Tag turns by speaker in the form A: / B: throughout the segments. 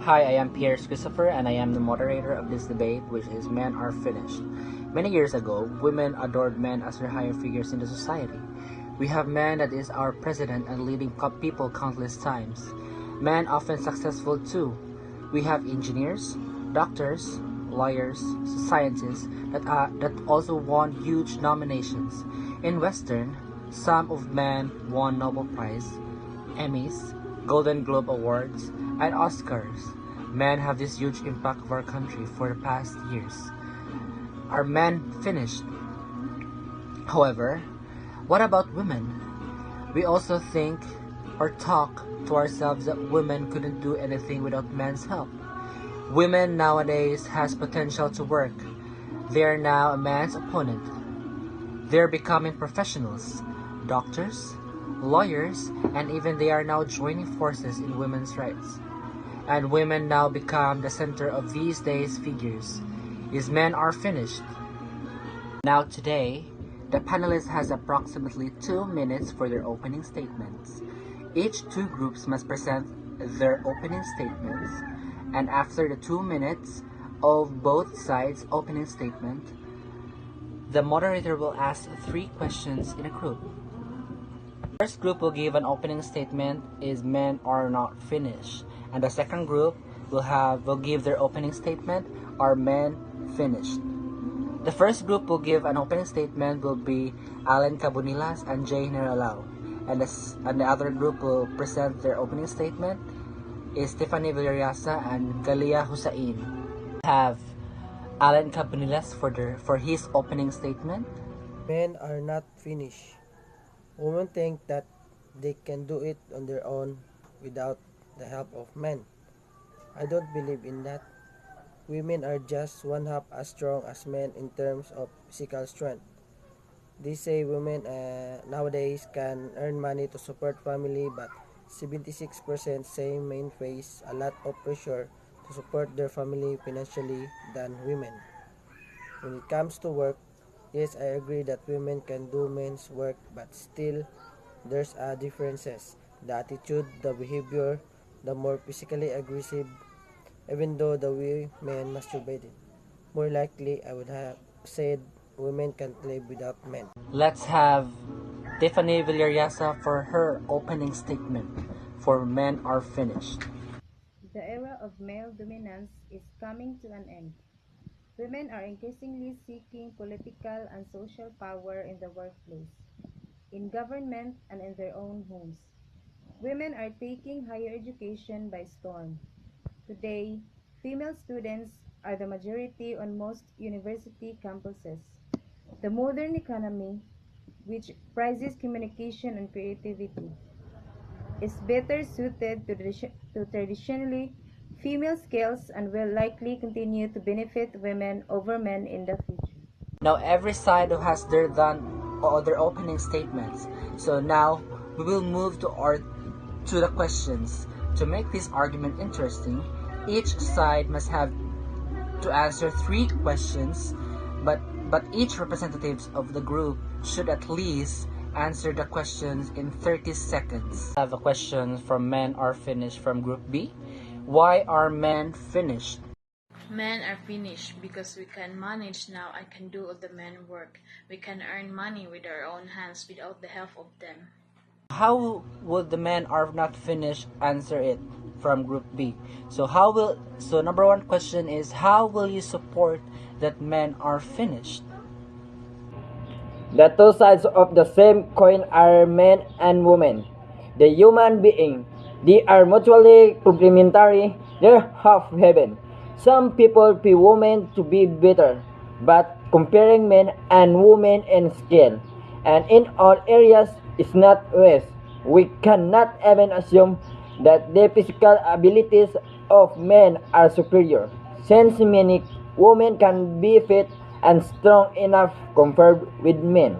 A: Hi, I am Pierre Christopher, and I am the moderator of this debate, which is Men Are Finished. Many years ago, women adored men as their higher figures in the society. We have men that is our president and leading people countless times. Men often successful too. We have engineers, doctors, lawyers, scientists that also won huge nominations. In Western, some of men won Nobel Prize, Emmys, Golden Globe Awards, and Oscars. Men have this huge impact of our country for the past years. Are men finished? However, what about women? We also think or talk to ourselves that women couldn't do anything without men's help. Women nowadays has potential to work. They are now a man's opponent. They're becoming professionals, doctors, lawyers, and even they are now joining forces in women's rights. And women now become the center of these days' figures. Is Men Are Finished? Now today, the panelists has approximately 2 minutes for their opening statements. Each two groups must present their opening statements, and after the 2 minutes of both sides' opening statement, the moderator will ask 3 questions in a group. The first group will give an opening statement, is Men Are Not Finished, and the second group will give their opening statement, Are Men Finished? The first group will give an opening statement will be Alan Cabonilas and Jay Neralao, and the other group will present their opening statement is Stephanie Villariasa and Galia Hussain. Have Alan Cabonilas for his opening statement.
B: Men are not finished. Women think that they can do it on their own without the help of men. I don't believe in that. Women are just one half as strong as men in terms of physical strength. They say women nowadays can earn money to support family, but 76% say men face a lot of pressure to support their family financially than women. When it comes to work, yes, I agree that women can do men's work, but still there's differences. The attitude, the behavior, the more physically aggressive, even though the way men masturbated. More likely, I would have said women can't live without men.
A: Let's have Tiffany Villariasa for her opening statement for Men Are Finished.
C: The era of male dominance is coming to an end. Women are increasingly seeking political and social power in the workplace, in government, and in their own homes. Women are taking higher education by storm. Today, female students are the majority on most university campuses. The modern economy, which prizes communication and creativity, is better suited to traditionally female skills and will likely continue to benefit women over men in the future.
A: Now every side has their opening statements. So now we will move to the questions. To make this argument interesting, each side must have to answer 3 questions, but each representatives of the group should at least answer the questions in 30 seconds. I have a question from Men Are Finished from Group B. Why are men finished?
D: Men are finished because we can manage now. I can do all the men work. We can earn money with our own hands without the help of them.
A: How would the Men Are Not Finished answer it from Group B? So number 1 question is, how will you support that men are finished?
E: The two sides of the same coin are men and women. The human being. They are mutually complementary. They're half heaven. Some people pay women to be better, but comparing men and women in skill and in all areas is not waste. We cannot even assume that the physical abilities of men are superior, since many women can be fit and strong enough compared with men.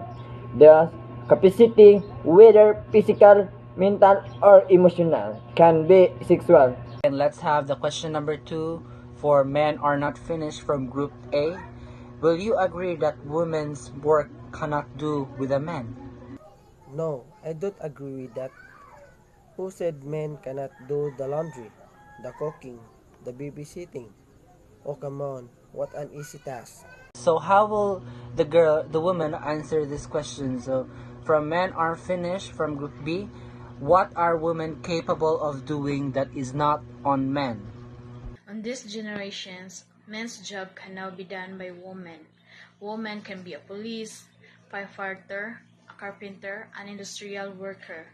E: The capacity, whether physical, mental, or emotional, can be sexual.
A: And let's have the question number 2 for Men Are Not Finished from Group A. Will you agree that women's work cannot do with a man?
B: No, I don't agree with that. Who said men cannot do the laundry, the cooking, the babysitting. Oh come on, what an easy task.
A: So how will the woman answer this question? So from men are finished from group B, what are women capable of doing that is not on men?
D: On these generations, men's job can now be done by women. Women can be a police, firefighter, a carpenter, an industrial worker.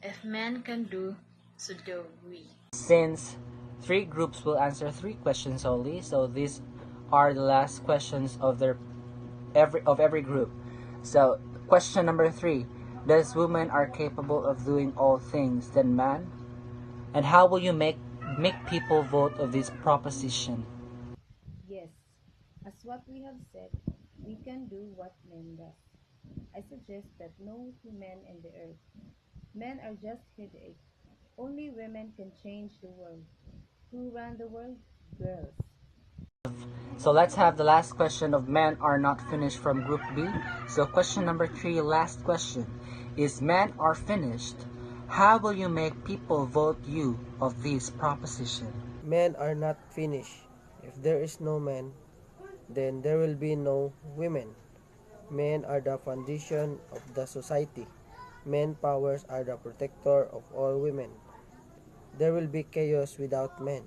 D: If men can do, so do we.
A: Since 3 groups will answer 3 questions only, so these are the last questions of every group. So question number 3: does women are capable of doing all things than man? And how will you make people vote of this proposition?
C: Yes, as what we have said, we can do what men does. I suggest that no to men in the earth. Men are just headache. Only women can change the world. Who run the world? Girls.
A: So let's have the last question of men are not finished from group B. So question number 3, last question, is men are finished. How will you make people vote you of this proposition?
B: Men are not finished. If there is no man, then there will be no women. Men are the foundation of the society. Men powers are the protector of all women. There will be chaos without men.